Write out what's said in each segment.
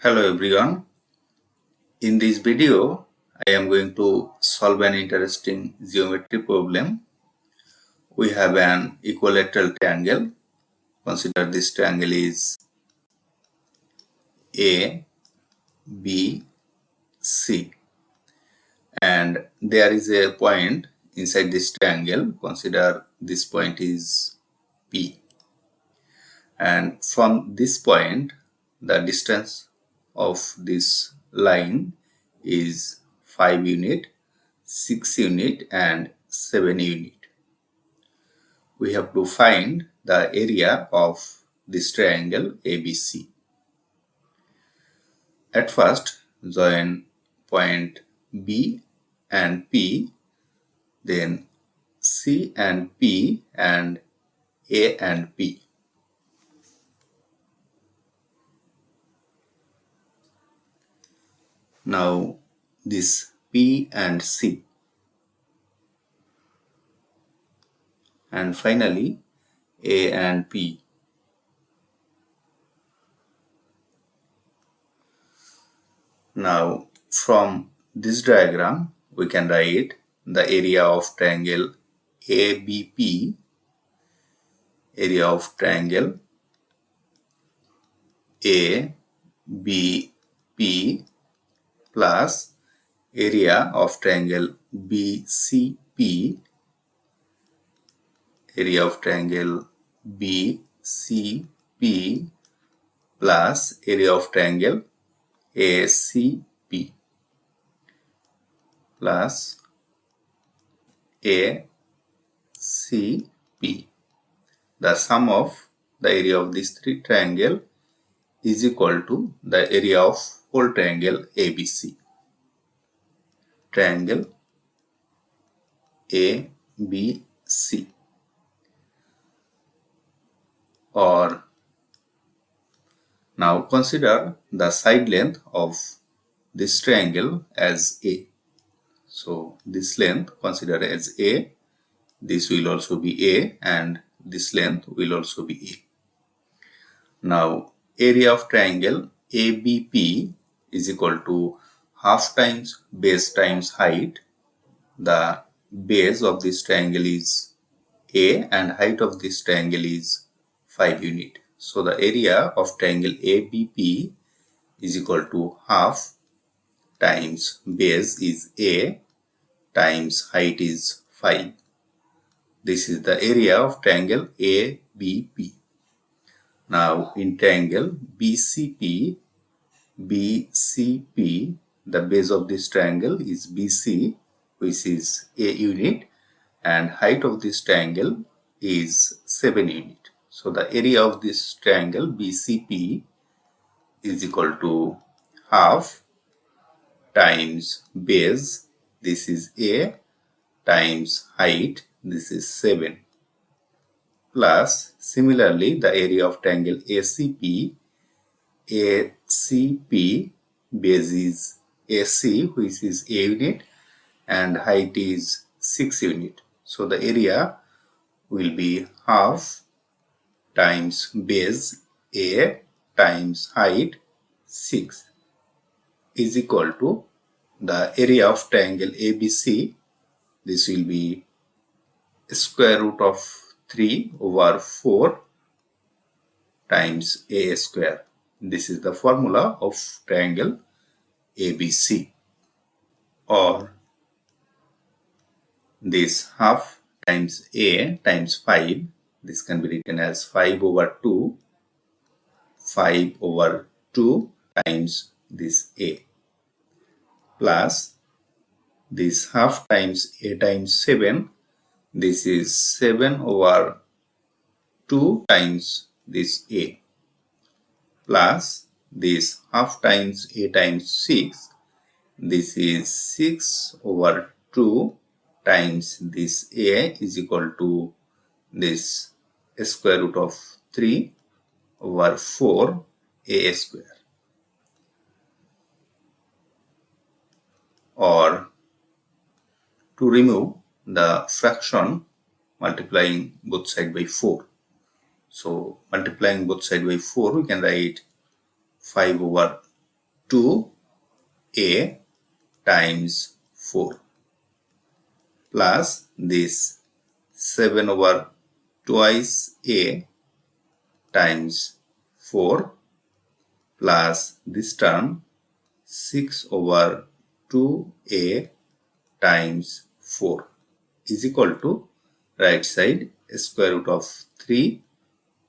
Hello everyone. In this video, I am going to solve an interesting geometry problem. We have an equilateral triangle. Consider this triangle is A, B, C. And there is a point inside this triangle. Consider this point is P. And from this point, the distance of this line is 5 unit, 6 unit and 7 unit. We have to find the area of this triangle ABC. At first, join point B and P, then C and P and A and P. Now this P and C. And finally A and P. Now from this diagram we can write the area of triangle ABP, area of triangle ABP plus area of triangle BCP, area of triangle BCP plus area of triangle ACP plus ACP. The sum of the area of these three triangles is equal to the area of whole triangle ABC. Triangle ABC. Or now consider the side length of this triangle as A. So this length consider as A, this will also be A and this length will also be A. Now area of triangle ABP is equal to half times base times height. The base of this triangle is A and height of this triangle is 5 unit. So the area of triangle ABP is equal to half times base is A times height is 5. This is the area of triangle ABP. Now in triangle BCP, the base of this triangle is BC, which is A unit, and height of this triangle is 7 unit. So the area of this triangle BCP is equal to half times base, this is A, times height, this is 7, plus similarly the area of triangle ACP, base is AC, which is A unit, and height is 6 unit. So the area will be half times base A times height 6 is equal to the area of triangle ABC. This will be square root of 3 over 4 times A square. This is the formula of triangle ABC. Or this half times A times 5, this can be written as 5 over 2 times this A, plus this half times A times 7, this is 7 over 2 times this A, plus this half times A times 6, this is 6 over 2 times this A is equal to this square root of 3 over 4 A square. Or to remove the fraction, multiplying both sides by 4. So multiplying both sides by 4, we can write 5 over 2a times 4 plus this 7 over twice a times 4 plus this term 6 over 2a times 4 is equal to right side square root of 3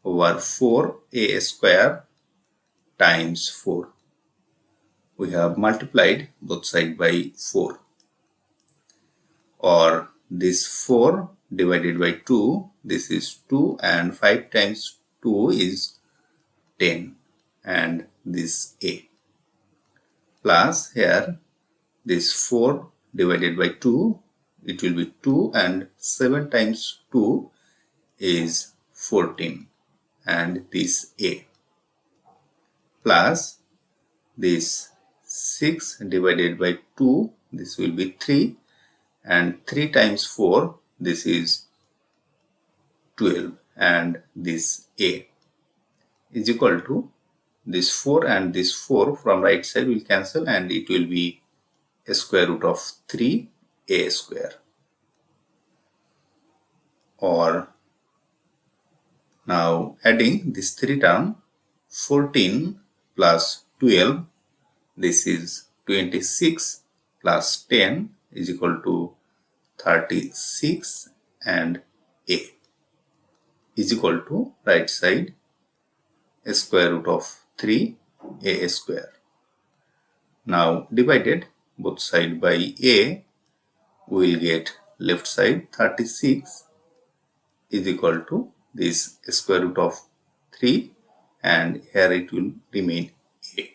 over 4a square times 4. We have multiplied both sides by 4, or this 4 divided by 2, this is 2, and 5 times 2 is 10, and this a, plus here this 4 divided by 2, it will be 2, and 7 times 2 is 14, and this a, plus this 6 divided by 2, this will be 3, and 3 times 4, this is 12, and this a is equal to this 4 and this 4 from right side will cancel, and it will be a square root of 3a square. Or now adding this 3 term, 14 plus 12, this is 26 plus 10 is equal to 36, and a is equal to right side a square root of 3a square. Now divided both side by a, we will get left side 36 is equal to this square root of 3, and here it will remain a.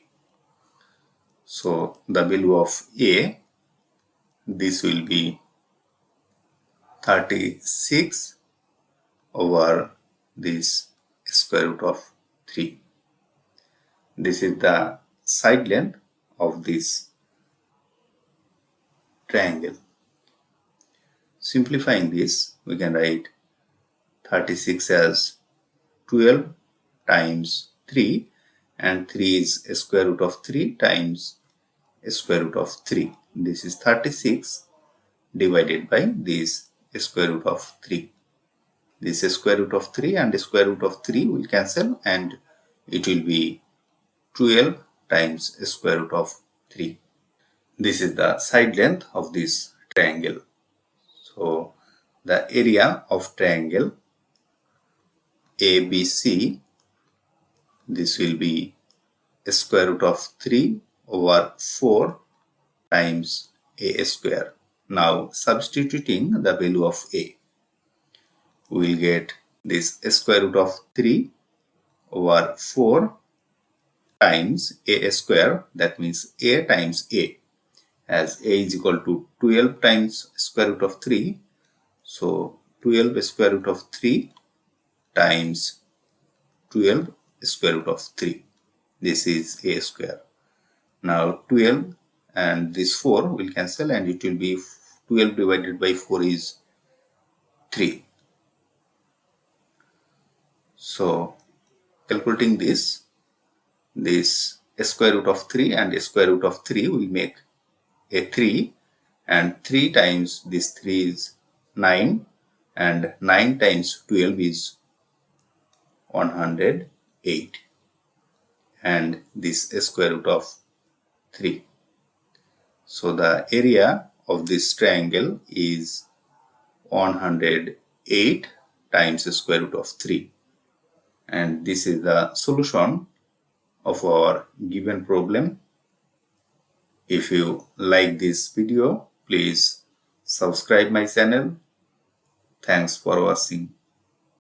So the value of a, this will be 36 over this square root of 3. This is the side length of this triangle. Simplifying this, we can write 36 as 12 times 3, and 3 is a square root of 3 times a square root of 3. This is 36 divided by this square root of 3. This square root of 3 and square root of 3 will cancel, and it will be 12 times square root of 3. This is the side length of this triangle. So the area of triangle ABC, this will be square root of 3 over 4 times a square. Now substituting the value of a, we will get this square root of 3 over 4 times a square, that means a times a, as a is equal to 12 times square root of 3. So 12 square root of 3 times 12 square root of 3. This is a square. Now 12 and this 4 will cancel, and it will be 12 divided by 4 is 3. So calculating this square root of 3 and square root of 3 will make a 3, and 3 times this 3 is 9, and 9 times 12 is 108, and this square root of 3. So the area of this triangle is 108 times square root of 3, and this is the solution of our given problem. If you like this video, please subscribe my channel. Thanks for watching.